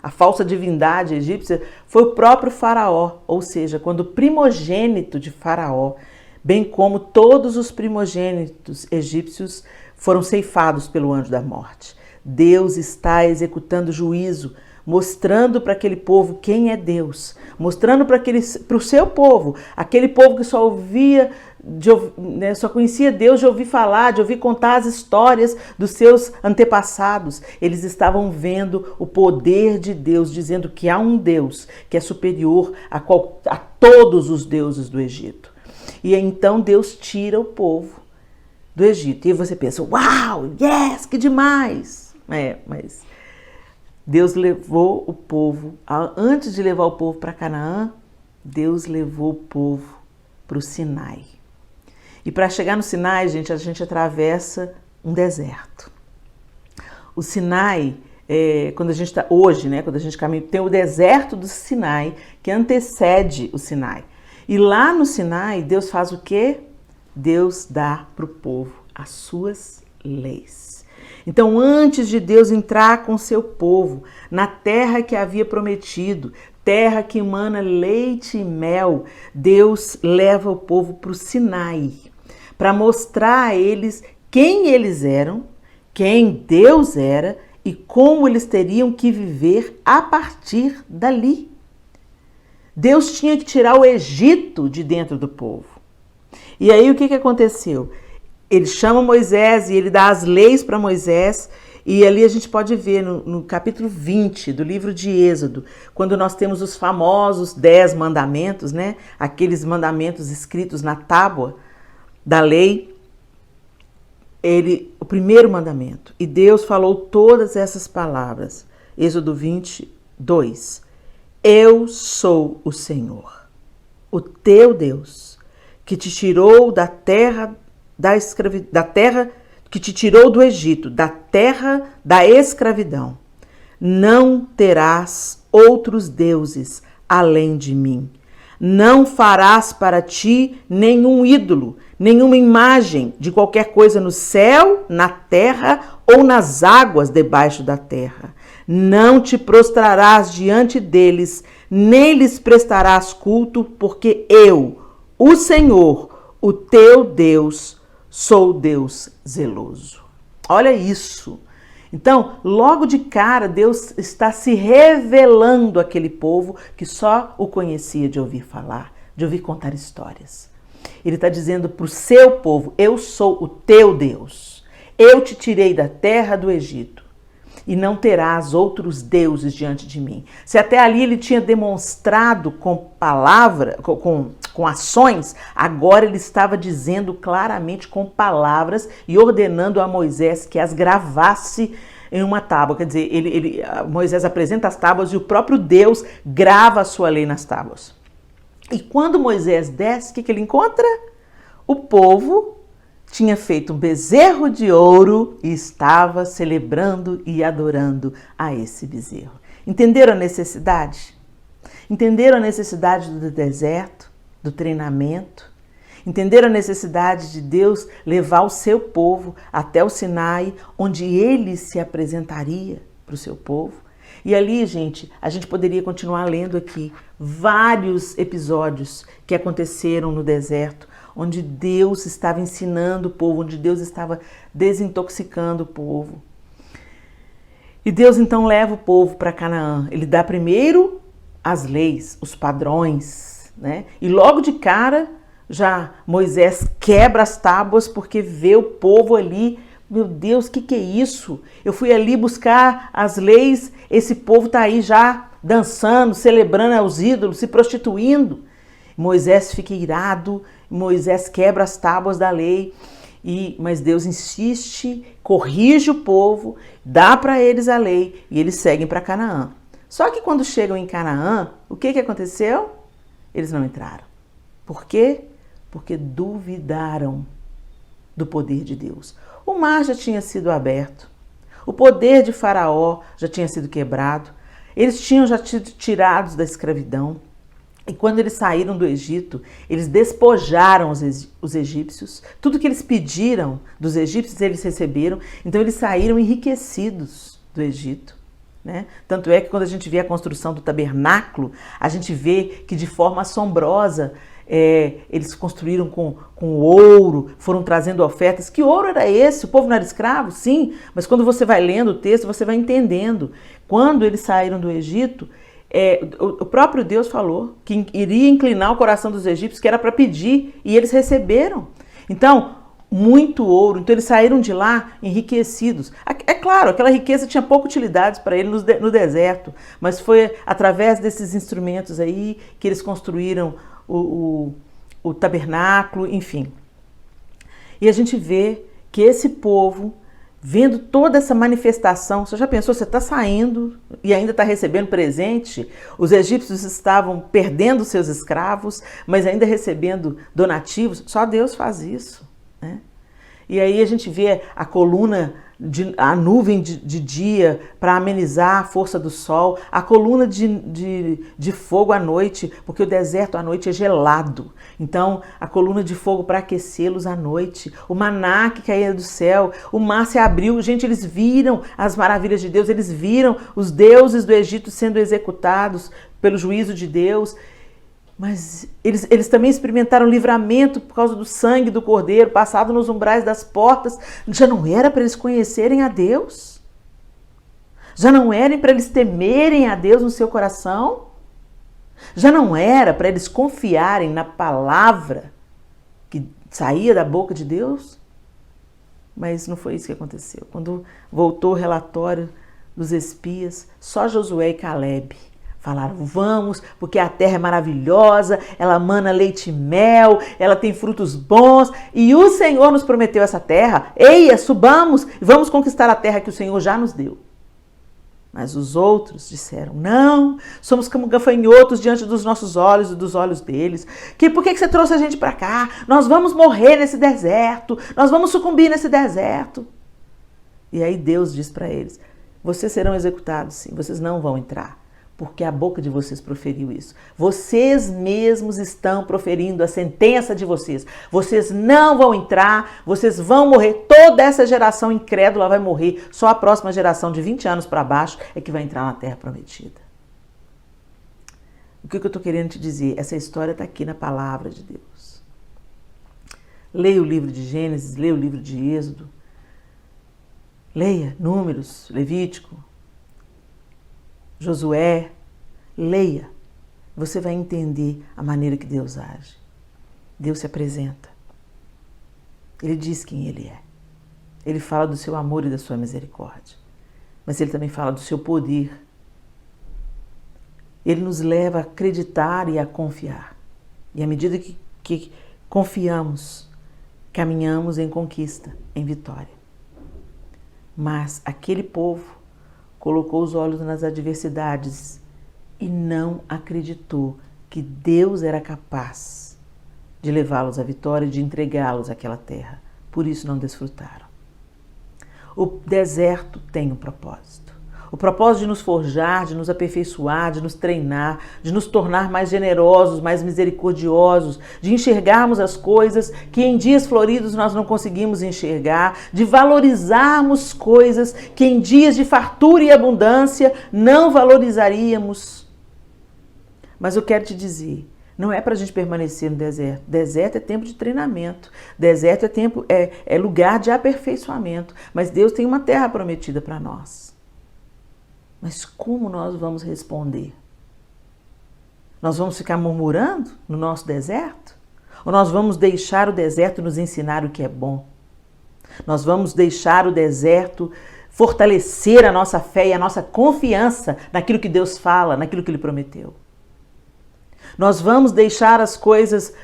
a falsa divindade egípcia, foi o próprio Faraó. Ou seja, quando o primogênito de Faraó, bem como todos os primogênitos egípcios, foram ceifados pelo anjo da morte. Deus está executando juízo, mostrando para aquele povo quem é Deus, mostrando para o seu povo, aquele povo que só ouvia, só conhecia Deus de ouvir falar, de ouvir contar as histórias dos seus antepassados. Eles estavam vendo o poder de Deus, dizendo que há um Deus que é superior a todos os deuses do Egito. E então Deus tira o povo do Egito. E você pensa, uau, yes, que demais! Mas Deus levou o povo, antes de levar o povo para Canaã, Deus levou o povo para o Sinai. E para chegar no Sinai, gente, a gente atravessa um deserto. O Sinai, quando a gente está hoje, né, quando a gente caminha, tem o deserto do Sinai, que antecede o Sinai. E lá no Sinai, Deus faz o quê? Deus dá para o povo as suas leis. Então, antes de Deus entrar com seu povo na terra que havia prometido, terra que emana leite e mel, Deus leva o povo para o Sinai, para mostrar a eles quem eles eram, quem Deus era e como eles teriam que viver a partir dali. Deus tinha que tirar o Egito de dentro do povo. E aí o que aconteceu? Ele chama Moisés e ele dá as leis para Moisés. E ali a gente pode ver no capítulo 20 do livro de Êxodo, quando nós temos os famosos 10 mandamentos, né? Aqueles mandamentos escritos na tábua da lei. O primeiro mandamento. E Deus falou todas essas palavras. Êxodo 22. Eu sou o Senhor, o teu Deus, que te tirou da terra que te tirou do Egito, da terra da escravidão. Não terás outros deuses além de mim. Não farás para ti nenhum ídolo, nenhuma imagem de qualquer coisa no céu, na terra ou nas águas debaixo da terra. Não te prostrarás diante deles, nem lhes prestarás culto, porque eu, o Senhor, o teu Deus, sou Deus zeloso. Olha isso. Então, logo de cara, Deus está se revelando àquele povo que só o conhecia de ouvir falar, de ouvir contar histórias. Ele está dizendo para o seu povo, eu sou o teu Deus. Eu te tirei da terra do Egito e não terás outros deuses diante de mim. Se até ali ele tinha demonstrado com palavra, com ações, agora ele estava dizendo claramente com palavras e ordenando a Moisés que as gravasse em uma tábua. Quer dizer, Moisés apresenta as tábuas e o próprio Deus grava a sua lei nas tábuas. E quando Moisés desce, o que ele encontra? O povo tinha feito um bezerro de ouro e estava celebrando e adorando a esse bezerro. Entenderam a necessidade? Entenderam a necessidade do deserto, do treinamento? Entenderam a necessidade de Deus levar o seu povo até o Sinai, onde ele se apresentaria para o seu povo? E ali, gente, a gente poderia continuar lendo aqui vários episódios que aconteceram no deserto, onde Deus estava ensinando o povo, onde Deus estava desintoxicando o povo. E Deus então leva o povo para Canaã. Ele dá primeiro as leis, os padrões, né? E logo de cara, já Moisés quebra as tábuas porque vê o povo ali. Meu Deus, o que é isso? Eu fui ali buscar as leis, esse povo está aí já dançando, celebrando aos ídolos, se prostituindo. Moisés fica irado, Moisés quebra as tábuas da lei, mas Deus insiste, corrige o povo, dá para eles a lei e eles seguem para Canaã. Só que quando chegam em Canaã, o que aconteceu? Eles não entraram. Por quê? Porque duvidaram do poder de Deus. O mar já tinha sido aberto. O poder de Faraó já tinha sido quebrado. Eles tinham já sido tirados da escravidão. E quando eles saíram do Egito, eles despojaram os egípcios. Tudo que eles pediram dos egípcios, eles receberam. Então eles saíram enriquecidos do Egito, né? Tanto é que quando a gente vê a construção do tabernáculo, a gente vê que de forma assombrosa eles construíram com ouro, foram trazendo ofertas. Que ouro era esse? O povo não era escravo? Sim, mas quando você vai lendo o texto, você vai entendendo. Quando eles saíram do Egito, o próprio Deus falou que iria inclinar o coração dos egípcios, que era para pedir, e eles receberam. Então, muito ouro. Então, eles saíram de lá enriquecidos. É claro, aquela riqueza tinha pouca utilidade para eles no deserto, mas foi através desses instrumentos aí que eles construíram o tabernáculo, enfim. E a gente vê que esse povo, vendo toda essa manifestação, você já pensou, você está saindo e ainda está recebendo presente? Os egípcios estavam perdendo seus escravos, mas ainda recebendo donativos. Só Deus faz isso, né? E aí a gente vê a coluna, a nuvem de dia para amenizar a força do sol, a coluna de fogo à noite, porque o deserto à noite é gelado. Então, a coluna de fogo para aquecê-los à noite, o maná que caía do céu, o mar se abriu. Gente, eles viram as maravilhas de Deus, eles viram os deuses do Egito sendo executados pelo juízo de Deus. Mas eles também experimentaram livramento por causa do sangue do Cordeiro, passado nos umbrais das portas. Já não era para eles conhecerem a Deus? Já não era para eles temerem a Deus no seu coração? Já não era para eles confiarem na palavra que saía da boca de Deus? Mas não foi isso que aconteceu. Quando voltou o relatório dos espias, só Josué e Caleb falaram, vamos, porque a terra é maravilhosa, ela mana leite e mel, ela tem frutos bons, e o Senhor nos prometeu essa terra. Eia, subamos e vamos conquistar a terra que o Senhor já nos deu. Mas os outros disseram, não, somos como gafanhotos diante dos nossos olhos e dos olhos deles. Por que você trouxe a gente para cá? Nós vamos morrer nesse deserto, nós vamos sucumbir nesse deserto. E aí Deus diz para eles, vocês serão executados sim, vocês não vão entrar. Porque a boca de vocês proferiu isso. Vocês mesmos estão proferindo a sentença de vocês. Vocês não vão entrar, vocês vão morrer. Toda essa geração incrédula vai morrer. Só a próxima geração de 20 anos para baixo é que vai entrar na Terra Prometida. O que eu estou querendo te dizer? Essa história está aqui na Palavra de Deus. Leia o livro de Gênesis, leia o livro de Êxodo. Leia Números, Levítico, Josué, leia, você vai entender a maneira que Deus age. Deus se apresenta. Ele diz quem Ele é. Ele fala do seu amor e da sua misericórdia. Mas Ele também fala do seu poder. Ele nos leva a acreditar e a confiar. E à medida que confiamos, caminhamos em conquista, em vitória. Mas aquele povo colocou os olhos nas adversidades e não acreditou que Deus era capaz de levá-los à vitória e de entregá-los àquela terra. Por isso não desfrutaram. O deserto tem um propósito. O propósito de nos forjar, de nos aperfeiçoar, de nos treinar, de nos tornar mais generosos, mais misericordiosos, de enxergarmos as coisas que em dias floridos nós não conseguimos enxergar, de valorizarmos coisas que em dias de fartura e abundância não valorizaríamos. Mas eu quero te dizer, não é para a gente permanecer no deserto. Deserto é tempo de treinamento. Deserto é lugar de aperfeiçoamento. Mas Deus tem uma terra prometida para nós. Mas como nós vamos responder? Nós vamos ficar murmurando no nosso deserto? Ou nós vamos deixar o deserto nos ensinar o que é bom? Nós vamos deixar o deserto fortalecer a nossa fé e a nossa confiança naquilo que Deus fala, naquilo que Ele prometeu. Nós vamos deixar as coisas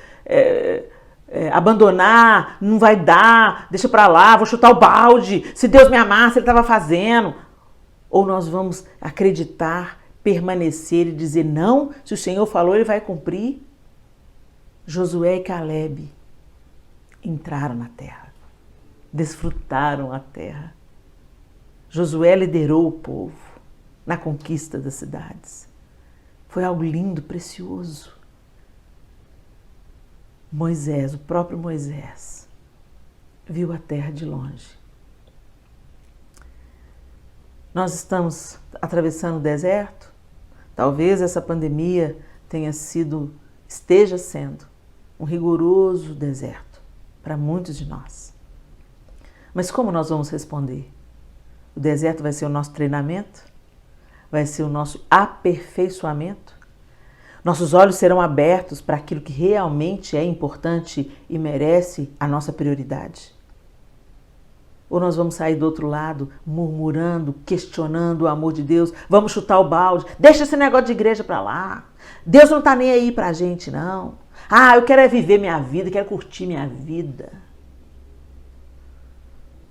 abandonar, não vai dar, deixa pra lá, vou chutar o balde, se Deus me amasse, Ele estava fazendo. Ou nós vamos acreditar, permanecer e dizer não, se o Senhor falou, Ele vai cumprir. Josué e Calebe entraram na terra, desfrutaram a terra. Josué liderou o povo na conquista das cidades. Foi algo lindo, precioso. Moisés, o próprio Moisés, viu a terra de longe. Nós estamos atravessando o deserto. Talvez essa pandemia esteja sendo um rigoroso deserto para muitos de nós. Mas como nós vamos responder? O deserto vai ser o nosso treinamento? Vai ser o nosso aperfeiçoamento? Nossos olhos serão abertos para aquilo que realmente é importante e merece a nossa prioridade? Ou nós vamos sair do outro lado murmurando, questionando o amor de Deus? Vamos chutar o balde? Deixa esse negócio de igreja para lá. Deus não está nem aí para a gente, não. Eu quero é viver minha vida, quero curtir minha vida.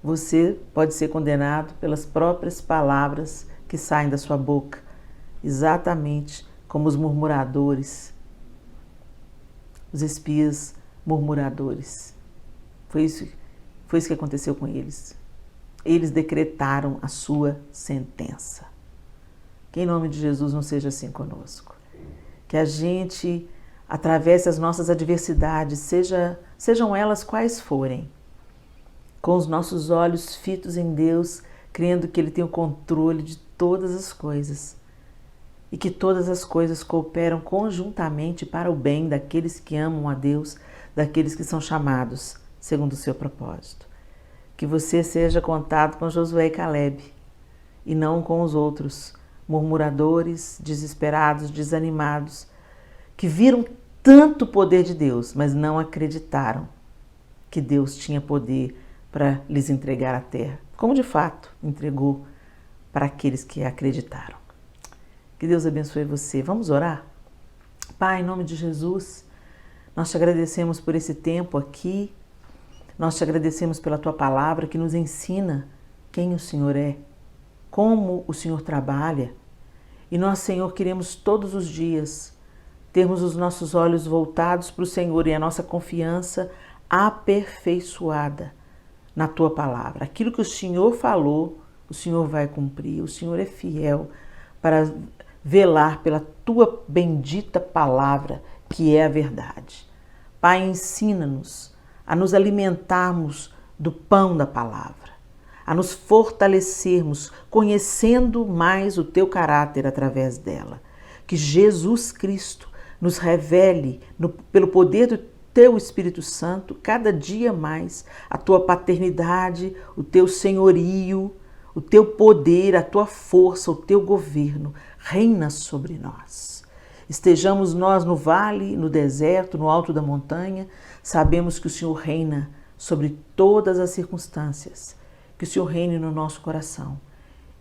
Você pode ser condenado pelas próprias palavras que saem da sua boca, exatamente como os murmuradores, os espias murmuradores. Foi isso que aconteceu com eles. Eles decretaram a sua sentença. Que em nome de Jesus não seja assim conosco. Que a gente atravesse as nossas adversidades, sejam elas quais forem, com os nossos olhos fitos em Deus, crendo que Ele tem o controle de todas as coisas e que todas as coisas cooperam conjuntamente para o bem daqueles que amam a Deus, daqueles que são chamados segundo o seu propósito. Que você seja contado com Josué e Calebe e não com os outros murmuradores, desesperados, desanimados, que viram tanto poder de Deus, mas não acreditaram que Deus tinha poder para lhes entregar a terra, como de fato entregou para aqueles que acreditaram. Que Deus abençoe você. Vamos orar? Pai, em nome de Jesus, nós te agradecemos por esse tempo aqui, nós te agradecemos pela tua palavra que nos ensina quem o Senhor é, como o Senhor trabalha, e nós, Senhor, queremos todos os dias termos os nossos olhos voltados para o Senhor e a nossa confiança aperfeiçoada na tua palavra. Aquilo que o Senhor falou, o Senhor vai cumprir. O Senhor é fiel para velar pela tua bendita palavra, que é a verdade. Pai, ensina-nos a nos alimentarmos do pão da palavra, a nos fortalecermos, conhecendo mais o teu caráter através dela. Que Jesus Cristo nos revele, pelo poder do teu Espírito Santo, cada dia mais, a tua paternidade, o teu senhorio, o teu poder, a tua força, o teu governo. Reina sobre nós. Estejamos nós no vale, no deserto, no alto da montanha, sabemos que o Senhor reina sobre todas as circunstâncias, que o Senhor reine no nosso coração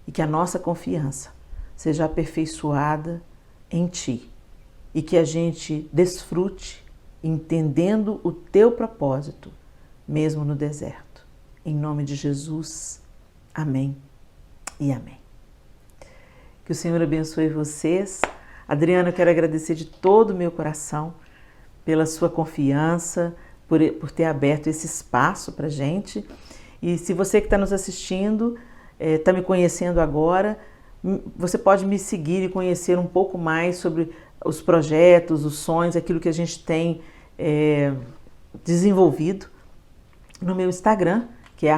e que a nossa confiança seja aperfeiçoada em Ti e que a gente desfrute entendendo o Teu propósito, mesmo no deserto. Em nome de Jesus, amém e amém. Que o Senhor abençoe vocês. Adriana, eu quero agradecer de todo o meu coração pela sua confiança, por ter aberto esse espaço para a gente. E se você que está nos assistindo, está me conhecendo agora, você pode me seguir e conhecer um pouco mais sobre os projetos, os sonhos, aquilo que a gente tem desenvolvido no meu Instagram, que é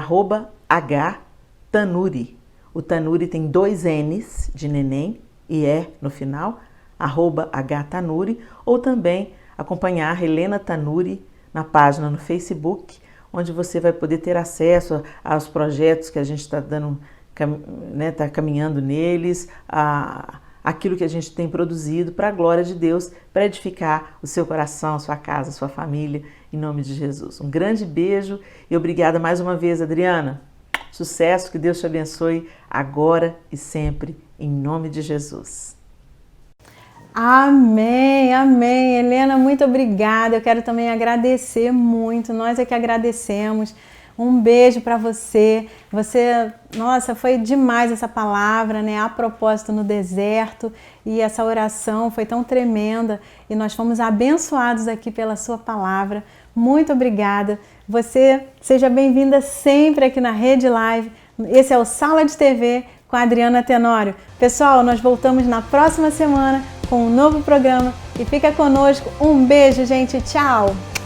@htanuri. O Tanuri tem 2 N's de neném e no final, @htanuri, ou também acompanhar a Helena Tanuri na página no Facebook, onde você vai poder ter acesso aos projetos que a gente está dando, né, tá caminhando neles, aquilo que a gente tem produzido para a glória de Deus, para edificar o seu coração, a sua casa, a sua família, em nome de Jesus. Um grande beijo e obrigada mais uma vez, Adriana. Sucesso, que Deus te abençoe agora e sempre, em nome de Jesus. Amém, amém. Helena, muito obrigada. Eu quero também agradecer muito. Nós é que agradecemos. Um beijo para você. Nossa, foi demais essa palavra, né? A propósito no deserto, e essa oração foi tão tremenda e nós fomos abençoados aqui pela sua palavra. Muito obrigada. Você seja bem-vinda sempre aqui na Rede Live. Esse é o Sala de TV com a Adriana Tenório. Pessoal, nós voltamos na próxima semana com um novo programa e fica conosco. Um beijo, gente. Tchau!